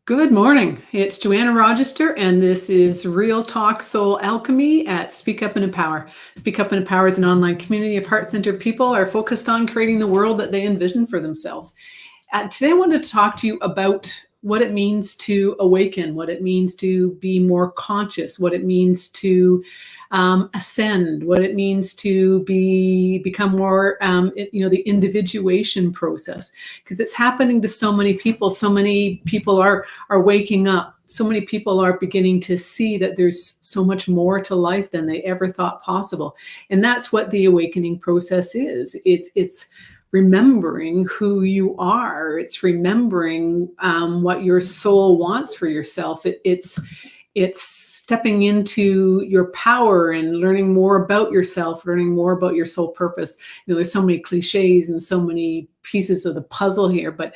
Good morning. It's Joanna Rogister, and this is Real Talk Soul Alchemy at Speak Up and Empower. Speak Up and Empower is an online community of heart-centered people are focused on creating the world that they envision for themselves. Today I wanted to talk to you about what it means to awaken, what it means to be more conscious, what it means to ascend, what it means to become more, the individuation process, because it's happening to so many people. So many people are waking up. So many people are beginning to see that there's so much more to life than they ever thought possible. And that's what the awakening process is. It's remembering who you are. It's remembering what your soul wants for yourself. It's stepping into your power and learning more about yourself, learning more about your soul purpose. There's so many cliches and so many pieces of the puzzle here, but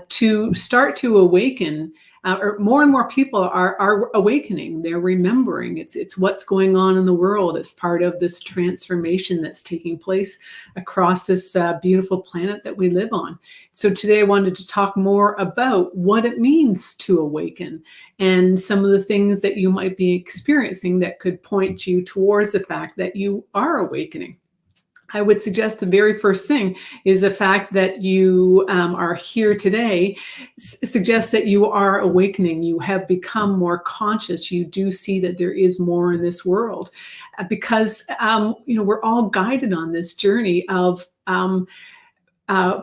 to start to awaken, or more and more people are awakening. They're remembering. It's what's going on in the world as part of this transformation that's taking place across this beautiful planet that we live on. So today I wanted to talk more about what it means to awaken and some of the things that you might be experiencing that could point you towards the fact that you are awakening. I would suggest the very first thing is the fact that you are here today suggests that you are awakening. You have become more conscious. You do see that there is more in this world because, we're all guided on this journey of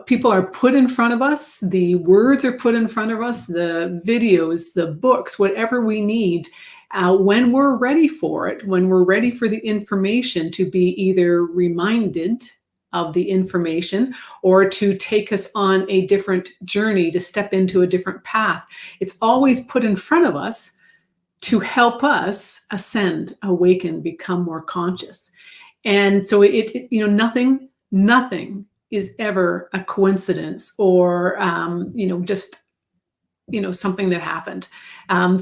people are put in front of us. The words are put in front of us, the videos, the books, whatever we need. When we're ready for it, when we're ready for the information to be either reminded of the information or to take us on a different journey, to step into a different path, it's always put in front of us to help us ascend, awaken, become more conscious. And so nothing is ever a coincidence or, something that happened.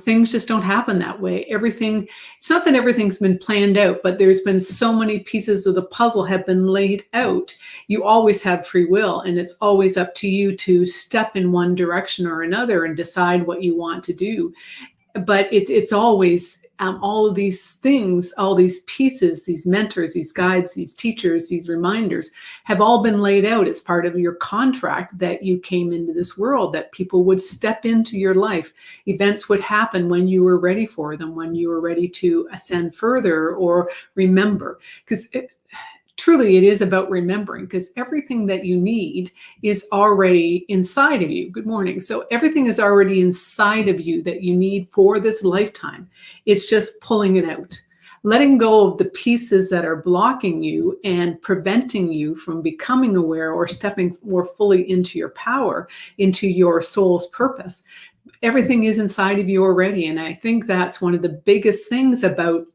Things just don't happen that way. It's not that everything's been planned out, but there's been so many pieces of the puzzle have been laid out. You always have free will, and it's always up to you to step in one direction or another and decide what you want to do. But it's always all of these things, all these pieces, these mentors, these guides, these teachers, these reminders have all been laid out as part of your contract that you came into this world, that people would step into your life. Events would happen when you were ready for them, when you were ready to ascend further or remember. Because truly, it is about remembering, because everything that you need is already inside of you. Good morning. So everything is already inside of you that you need for this lifetime. It's just pulling it out, letting go of the pieces that are blocking you and preventing you from becoming aware or stepping more fully into your power, into your soul's purpose. Everything is inside of you already. And I think that's one of the biggest things about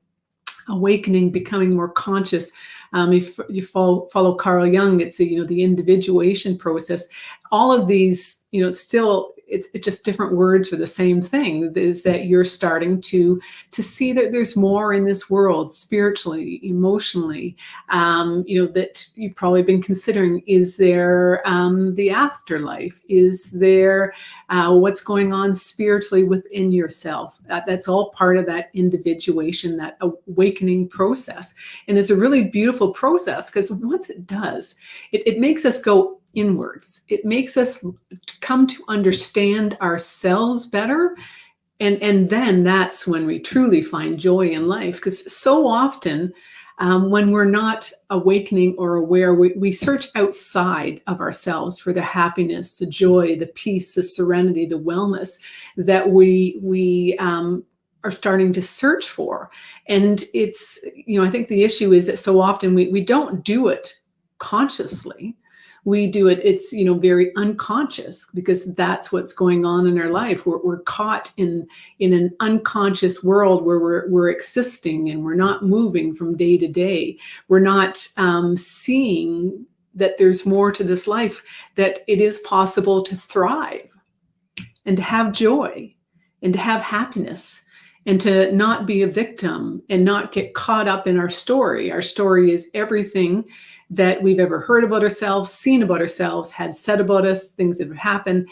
awakening, becoming more conscious. If you follow Carl Jung, it's the individuation process. All of these, it's just different words for the same thing. Is that you're starting to see that there's more in this world, spiritually, emotionally. That you've probably been considering. Is there the afterlife? Is there what's going on spiritually within yourself? That's all part of that individuation, that awakening process, and it's a really beautiful process because once it does, it makes us go inwards. It makes us come to understand ourselves better. And then that's when we truly find joy in life. Because so often when we're not awakening or aware, we search outside of ourselves for the happiness, the joy, the peace, the serenity, the wellness that we are starting to search for. And it's, I think the issue is that so often we don't do it consciously. We do it, it's, very unconscious, because that's what's going on in our life. We're caught in an unconscious world where we're existing and we're not moving from day to day. We're not seeing that there's more to this life, that it is possible to thrive and to have joy and to have happiness, and to not be a victim and not get caught up in our story. Our story is everything that we've ever heard about ourselves, seen about ourselves, had said about us, things that have happened.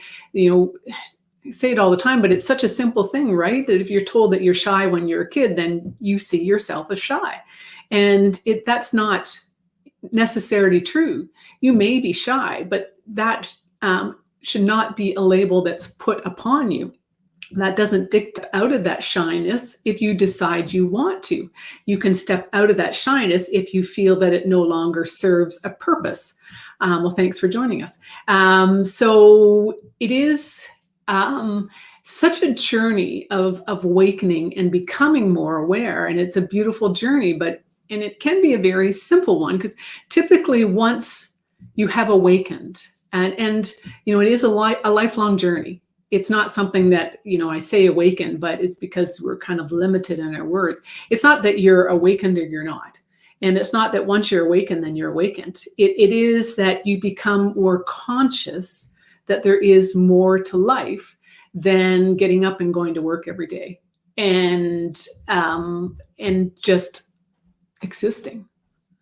say it all the time, but it's such a simple thing, right? That if you're told that you're shy when you're a kid, then you see yourself as shy. And that's not necessarily true. You may be shy, but that should not be a label that's put upon you. That doesn't dictate out of that shyness if you decide you want to. You can step out of that shyness if you feel that it no longer serves a purpose. Well, thanks for joining us. So it is such a journey of awakening and becoming more aware. And it's a beautiful journey, and it can be a very simple one, because typically once you have awakened, and you know, it is a lifelong journey. It's not something that, you know, I say awaken, but it's because we're kind of limited in our words. It's not that you're awakened or you're not. And it's not that once you're awakened, then you're awakened. It is that you become more conscious that there is more to life than getting up and going to work every day and just existing,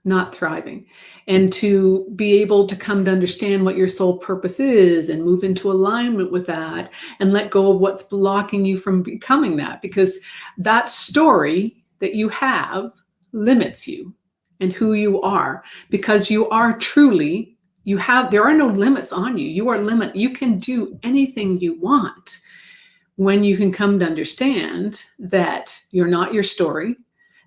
not thriving. And to be able to come to understand what your soul purpose is and move into alignment with that and let go of what's blocking you from becoming that, because that story that you have limits you and who you are, because you are truly, there are no limits on you. You are limited. You can do anything you want when you can come to understand that you're not your story,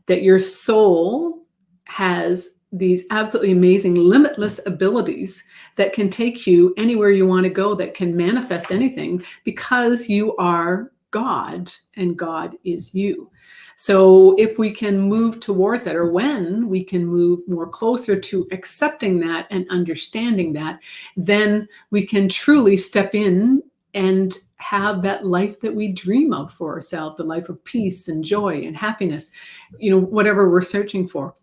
that your soul has these absolutely amazing, limitless abilities that can take you anywhere you want to go, that can manifest anything, because you are God and God is you. So if we can move towards that, or when we can move more closer to accepting that and understanding that, then we can truly step in and have that life that we dream of for ourselves, the life of peace and joy and happiness, you know, whatever we're searching for.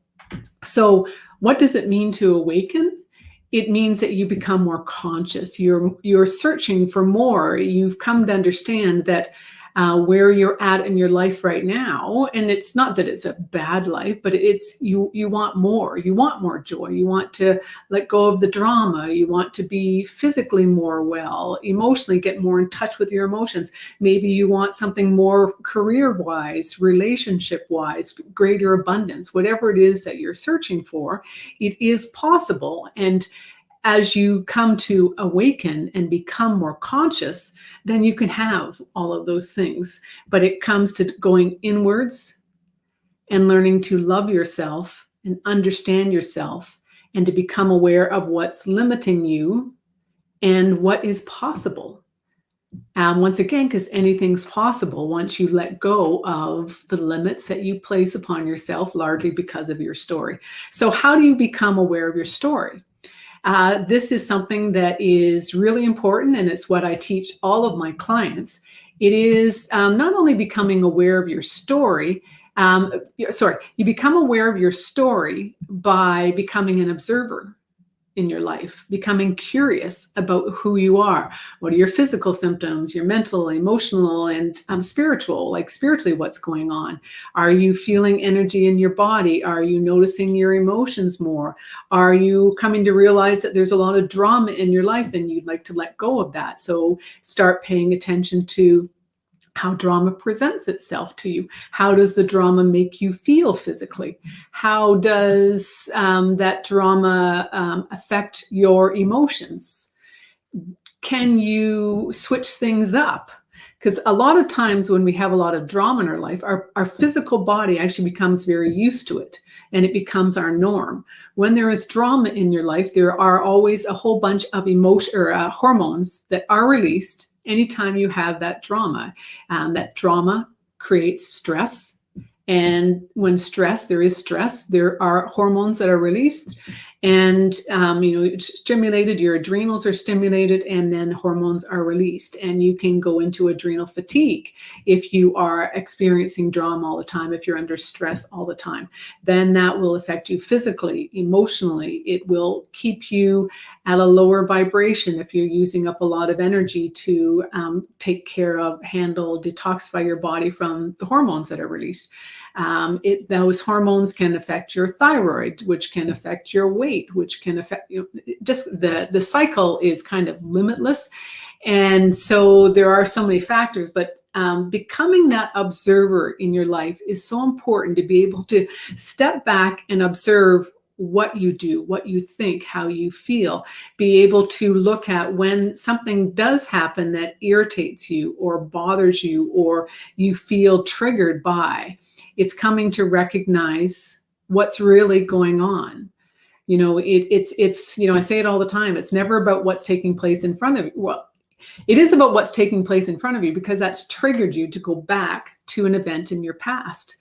So what does it mean to awaken? It means that you become more conscious. You're searching for more. You've come to understand that where you're at in your life right now, and it's not that it's a bad life, but it's you want more. You want more joy. You want to let go of the drama. You want to be physically more well, emotionally get more in touch with your emotions. Maybe you want something more career-wise, relationship-wise, greater abundance. Whatever it is that you're searching for, it is possible. And as you come to awaken and become more conscious, then you can have all of those things. But it comes to going inwards and learning to love yourself and understand yourself, and to become aware of what's limiting you and what is possible. Once again, because anything's possible once you let go of the limits that you place upon yourself, largely because of your story. So how do you become aware of your story? This is something that is really important, and it's what I teach all of my clients. It is not only becoming aware of your story, you become aware of your story by becoming an observer in your life, becoming curious about who you are. What are your physical symptoms, your mental, emotional, and spiritual, like spiritually what's going on? Are you feeling energy in your body? Are you noticing your emotions more? Are you coming to realize that there's a lot of drama in your life and you'd like to let go of that? So start paying attention to how drama presents itself to you. How does the drama make you feel physically? How does that drama affect your emotions? Can you switch things up? Because a lot of times when we have a lot of drama in our life, our physical body actually becomes very used to it, and it becomes our norm. When there is drama in your life, there are always a whole bunch of hormones that are released anytime you have that drama. That drama creates stress. And when there is stress, there are hormones that are released, and it's stimulated, your adrenals are stimulated, and then hormones are released. And you can go into adrenal fatigue if you are experiencing drama all the time, if you're under stress all the time. Then that will affect you physically, emotionally. It will keep you at a lower vibration if you're using up a lot of energy to take care of, handle, detoxify your body from the hormones that are released. Those hormones can affect your thyroid, which can affect your weight, which can affect just the cycle is kind of limitless. And so there are so many factors, but becoming that observer in your life is so important, to be able to step back and observe what you do, what you think, how you feel, be able to look at when something does happen that irritates you or bothers you or you feel triggered by. It's coming to recognize what's really going on. It's I say it all the time. It's never about what's taking place in front of you. Well, it is about what's taking place in front of you, because that's triggered you to go back to an event in your past.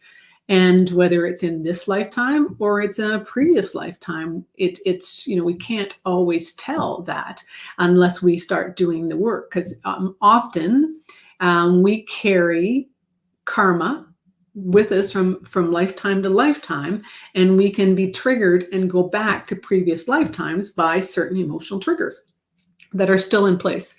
And whether it's in this lifetime or it's in a previous lifetime, it's we can't always tell that unless we start doing the work, because often we carry karma with us from lifetime to lifetime, and we can be triggered and go back to previous lifetimes by certain emotional triggers that are still in place.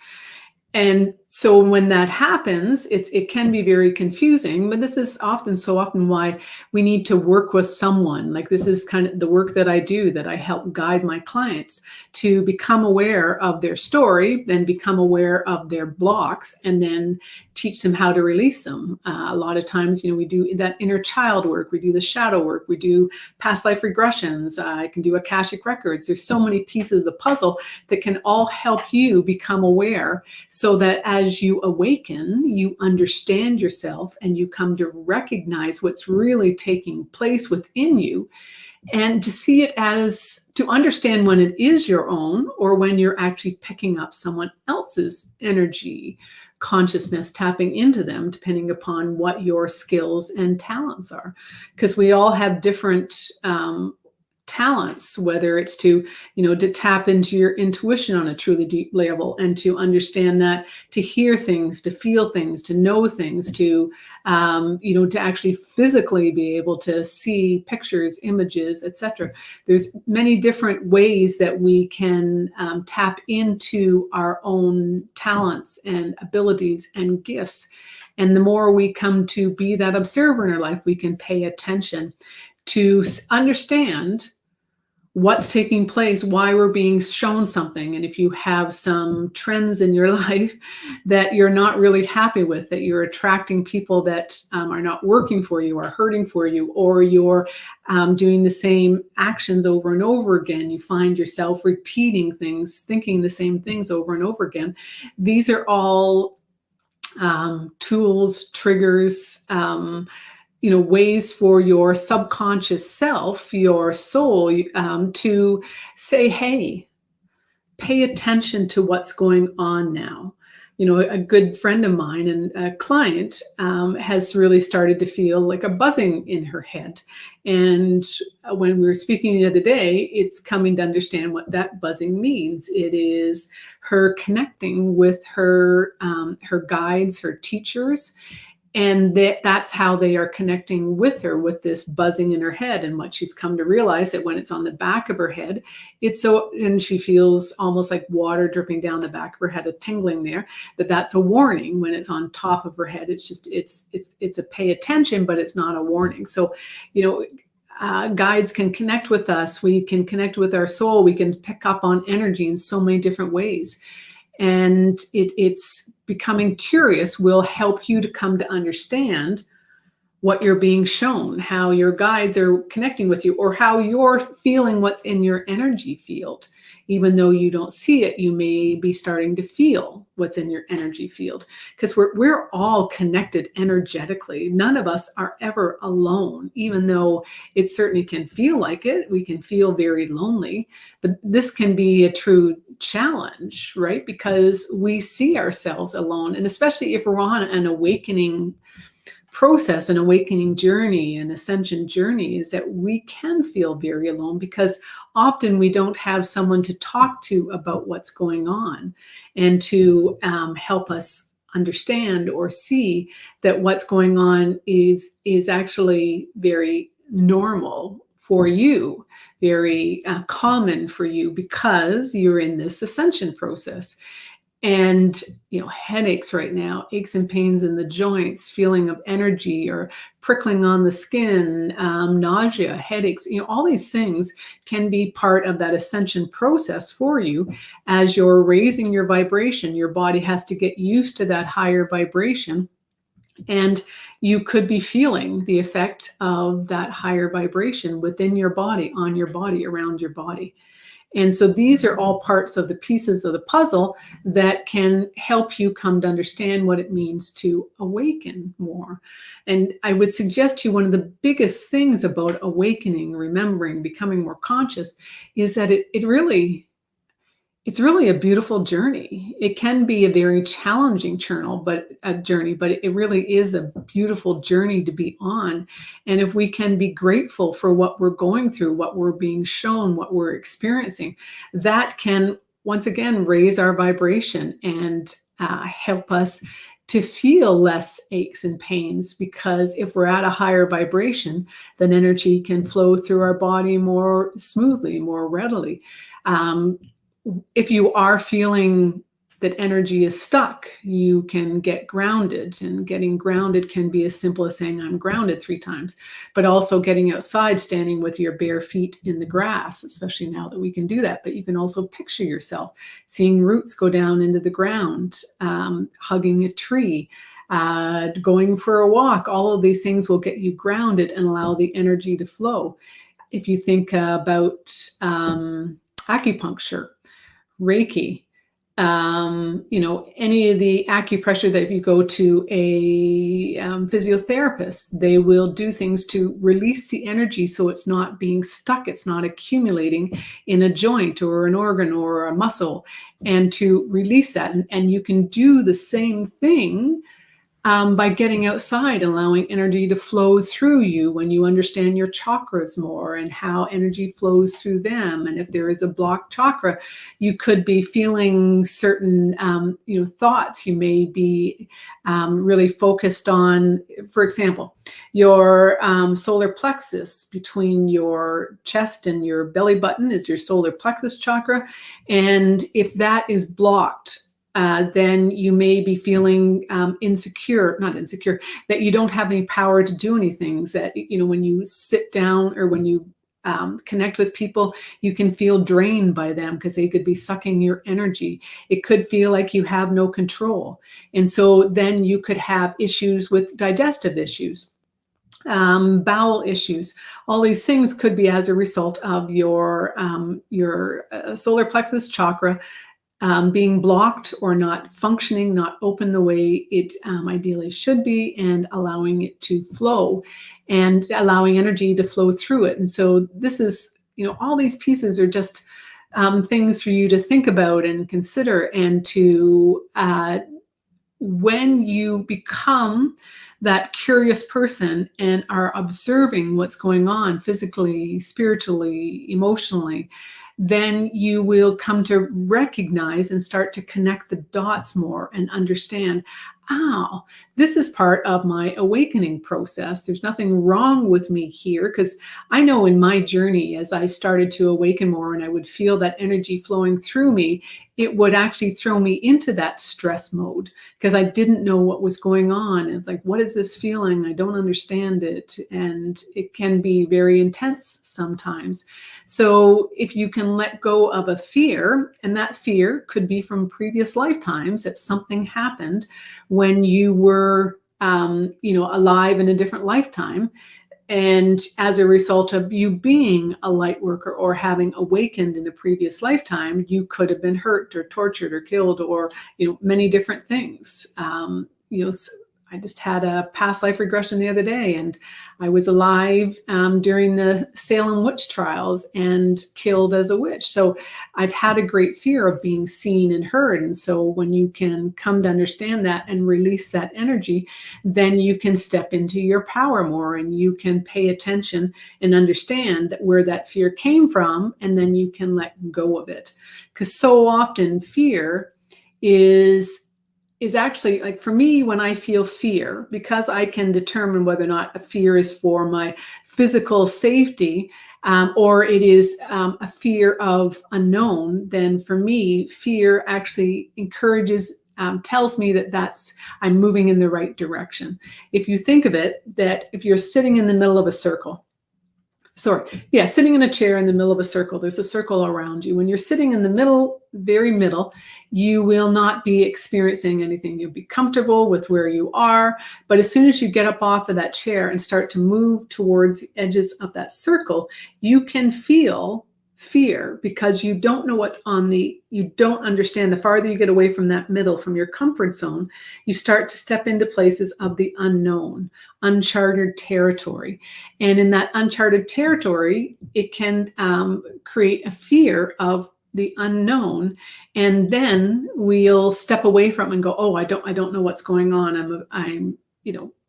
And so when that happens, it can be very confusing, but this is so often why we need to work with someone. Like, this is kind of the work that I do, that I help guide my clients to become aware of their story, then become aware of their blocks, and then teach them how to release them. A lot of times, we do that inner child work, we do the shadow work, we do past life regressions, I can do Akashic records. There's so many pieces of the puzzle that can all help you become aware, so that as you awaken, you understand yourself and you come to recognize what's really taking place within you, and to see it as, to understand when it is your own or when you're actually picking up someone else's energy, consciousness, tapping into them, depending upon what your skills and talents are. Because we all have different talents, whether it's to tap into your intuition on a truly deep level, and to understand that, to hear things, to feel things, to know things, to to actually physically be able to see pictures, images, etc. There's many different ways that we can tap into our own talents and abilities and gifts. And the more we come to be that observer in our life, we can pay attention to understand what's taking place, why we're being shown something. And if you have some trends in your life that you're not really happy with, that you're attracting people that are not working for you, are hurting for you, or you're doing the same actions over and over again, you find yourself repeating things, thinking the same things over and over again. These are all tools, triggers, ways for your subconscious self, your soul, to say, hey, pay attention to what's going on now. A good friend of mine and a client has really started to feel like a buzzing in her head. And when we were speaking the other day, it's coming to understand what that buzzing means. It is her connecting with her guides, her teachers. And that's how they are connecting with her, with this buzzing in her head. And what she's come to realize, that when it's on the back of her head, and she feels almost like water dripping down the back of her head, a tingling there, that's a warning. When it's on top of her head, it's a pay attention, but it's not a warning. So, guides can connect with us. We can connect with our soul. We can pick up on energy in so many different ways. And it's becoming curious will help you to come to understand what you're being shown, how your guides are connecting with you, or how you're feeling what's in your energy field. Even though you don't see it, you may be starting to feel what's in your energy field, because we're all connected energetically. None of us are ever alone, even though it certainly can feel like it. We can feel very lonely, but this can be a true challenge, right? Because we see ourselves alone, and especially if we're on an awakening process, an awakening journey, an ascension journey, is that we can feel very alone, because often we don't have someone to talk to about what's going on, and to help us understand or see that what's going on is actually very normal for you, very common for you, because you're in this ascension process. And, headaches right now, aches and pains in the joints, feeling of energy or prickling on the skin, nausea, headaches, all these things can be part of that ascension process for you. As you're raising your vibration, your body has to get used to that higher vibration. And you could be feeling the effect of that higher vibration within your body, on your body, around your body. And so these are all parts of the pieces of the puzzle that can help you come to understand what it means to awaken more. And I would suggest to you, one of the biggest things about awakening, remembering, becoming more conscious, is that it's really a beautiful journey. It can be a very challenging journey, but it really is a beautiful journey to be on. And if we can be grateful for what we're going through, what we're being shown, what we're experiencing, that can once again raise our vibration and help us to feel less aches and pains, because if we're at a higher vibration, then energy can flow through our body more smoothly, more readily. If you are feeling that energy is stuck, you can get grounded. And getting grounded can be as simple as saying, I'm grounded 3 times, but also getting outside, standing with your bare feet in the grass, especially now that we can do that. But you can also picture yourself seeing roots go down into the ground, hugging a tree, going for a walk. All of these things will get you grounded and allow the energy to flow. If you think about acupuncture, Reiki, any of the acupressure, that if you go to a physiotherapist, they will do things to release the energy so it's not being stuck, it's not accumulating in a joint or an organ or a muscle, and to release that. And you can do the same thing by getting outside and allowing energy to flow through you when you understand your chakras more and how energy flows through them. And if there is a blocked chakra, you could be feeling certain thoughts. You may be really focused on, for example, your solar plexus between your chest and your belly button is your solar plexus chakra. And if that is blocked, then you may be feeling not insecure, that you don't have any power to do anything. That, when you sit down or when you connect with people, you can feel drained by them because they could be sucking your energy. It could feel like you have no control. And so then you could have issues with digestive issues, bowel issues. All these things could be as a result of your solar plexus chakra being blocked or not functioning, not open the way it ideally should be, and allowing it to flow and allowing energy to flow through it. And so this is, all these pieces are just things for you to think about and consider, and to, when you become that curious person and are observing what's going on physically, spiritually, emotionally, then you will come to recognize and start to connect the dots more and understand, oh, this is part of my awakening process. There's nothing wrong with me here, because I know in my journey, as I started to awaken more and I would feel that energy flowing through me, it would actually throw me into that stress mode because I didn't know what was going on. It's like, what is this feeling? I don't understand it. And it can be very intense sometimes. So if you can let go of a fear, and that fear could be from previous lifetimes, that something happened when you were, alive in a different lifetime. And as a result of you being a light worker or having awakened in a previous lifetime, you could have been hurt or tortured or killed, or, many different things. I just had a past life regression the other day, and I was alive during the Salem witch trials and killed as a witch. So I've had a great fear of being seen and heard. And so when you can come to understand that and release that energy, then you can step into your power more, and you can pay attention and understand that where that fear came from, and then you can let go of it. Because so often fear is actually, like, for me, when I feel fear, because I can determine whether or not a fear is for my physical safety, or it is a fear of unknown, then for me, fear actually encourages, tells me that I'm moving in the right direction. If you think of it, that if you're sitting in the middle of a circle, sitting in a chair in the middle of a circle, there's a circle around you. When you're sitting in the middle, very middle, you will not be experiencing anything. You'll be comfortable with where you are. But as soon as you get up off of that chair and start to move towards the edges of that circle, you can feel fear because you don't know you don't understand. The farther you get away from that middle, from your comfort zone, you start to step into places of the unknown, uncharted territory. And in that uncharted territory, it can create a fear of the unknown. And then we'll step away from it and go, oh, I don't know what's going on.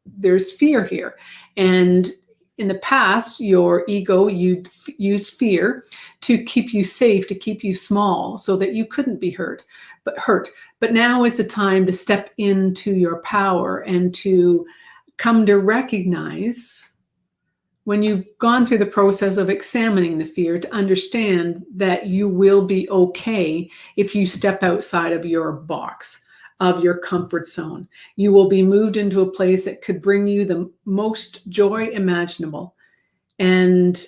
There's fear here. And in the past, your ego, you'd use fear to keep you safe, to keep you small, so that you couldn't be hurt. But now is the time to step into your power and to come to recognize, when you've gone through the process of examining the fear, to understand that you will be okay if you step outside of your box, of your comfort zone. You will be moved into a place that could bring you the most joy imaginable. And,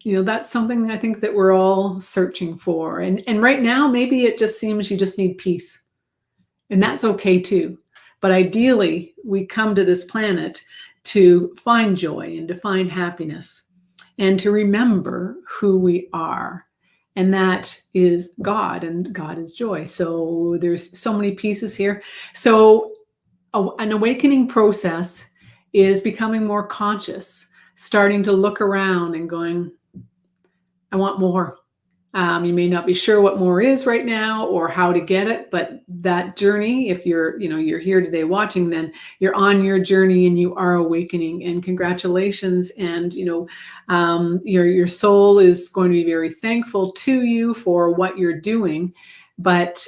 that's something I think that we're all searching for. And right now, maybe it just seems you just need peace. And that's okay too. But ideally, we come to this planet to find joy and to find happiness and to remember who we are. And that is God, and God is joy. So there's so many pieces here. So an awakening process is becoming more conscious, starting to look around and going, I want more. You may not be sure what more is right now or how to get it, but that journey, if you're here today watching, then you're on your journey and you are awakening, and congratulations. And, your soul is going to be very thankful to you for what you're doing, but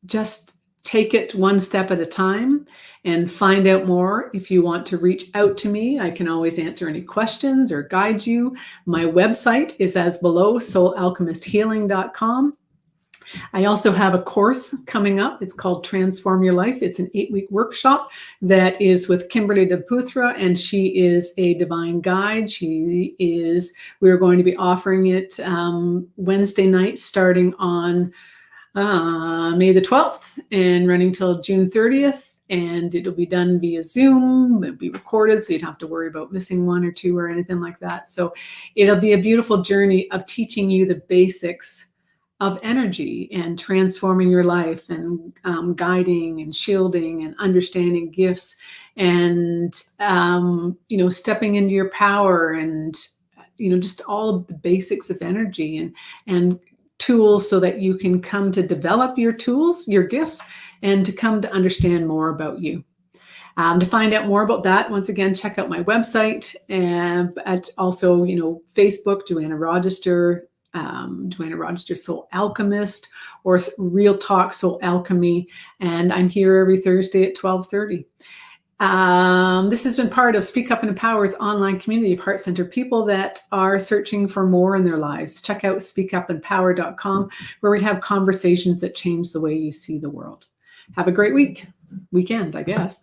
just take it one step at a time and find out more. If you want to reach out to me, I can always answer any questions or guide you. My website is as below, soulalchemisthealing.com. I also have a course coming up. It's called Transform Your Life. It's an 8-week workshop that is with Kimberly DePuthra, and she is a divine guide. We're going to be offering it Wednesday night, starting on May the 12th and running till June 30th. And it'll be done via Zoom. It'll be recorded, so you don't have to worry about missing one or two or anything like that. So it'll be a beautiful journey of teaching you the basics of energy and transforming your life, and guiding and shielding and understanding gifts, and stepping into your power, and just all of the basics of energy and tools, so that you can come to develop your tools, your gifts, and to come to understand more about you. To find out more about that, once again, check out my website, and also Facebook, Joanna Rochester Soul Alchemist, or Real Talk Soul Alchemy. And I'm here every Thursday at 12:30. This has been part of Speak Up and Empower's online community of heart-centered people that are searching for more in their lives. Check out speakupempower.com, where we have conversations that change the way you see the world. Have a great weekend, I guess.